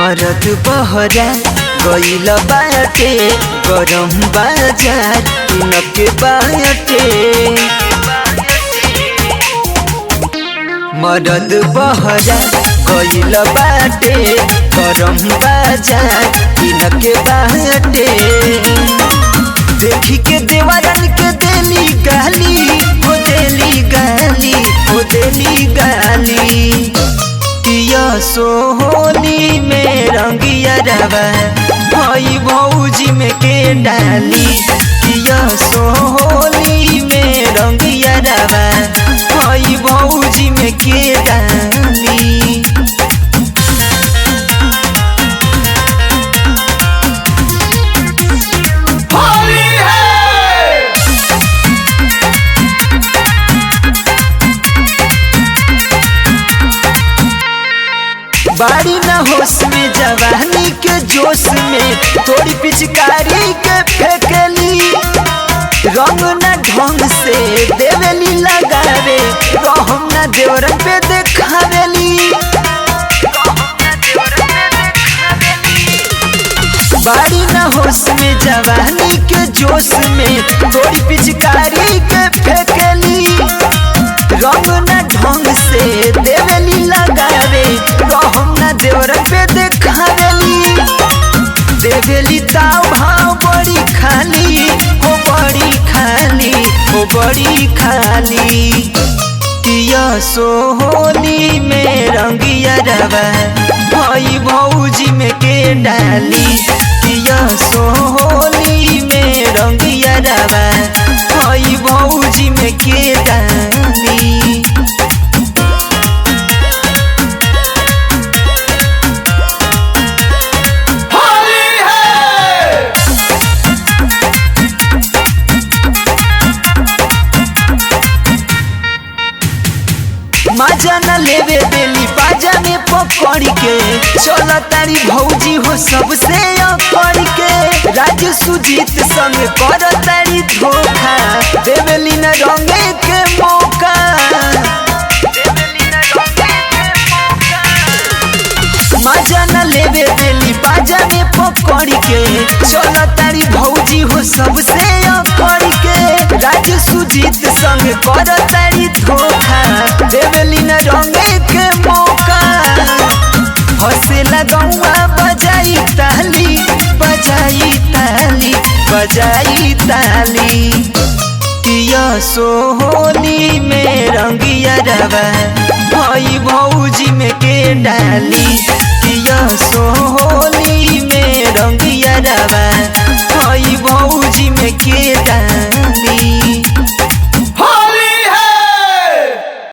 मरद बहरा गईल बाटे गरम बाजार इनके बाटे। मरद बहरा गईल बाटे गरम बाजार इनके बाटे। देखी के देवरन के देली गाली हो देली गाली हो देली गाली। किया सोहोली में रंगिया रवा भाई भौजी में के डाली। किया सोहोली में रंगिया रवा भाई भौजी में के डाली। बाड़ी न होश में जवानी के जोश में थोड़ी पिचकारी के फेंकली। रंग न ढंग से देवेली लगावे रहम न देवरन पे देखावेली। बाड़ी न होश में जवानी के जोश में थोड़ी पिचकारी के फेंकली। रंग न ढंग से देवेली लगावे रहम न देवरन पे देखावेली। देवेली ताव भाव बड़ी खाली हो बड़ी खाली हो बड़ी खाली। किया सोहोली में रंगिया रवा भाई भौजी में के डाली। किया सोहोली में रंगिया रवा भाई भौजी में के डाली। मजा न लेवे देली बाजा में पकड़ के चला तारी भौजी हो सबसे अकड़ के। राज सुजीत संग कर तारी धोखा देवेली न रंगे के मौका। मजा न लेवे देली बाजा में पकड़ के चला तारी भौजी हो सबसे अकड़ के। राज सुजीत संग कर तारी धोखा देवेली न रंगे के मौका। हंसे लगौआ बजाई ताली बजाई ताली बजाई ताली। किया सोहोली में रंगिया रवा भाई भौजी में के डाली। किया सोहोली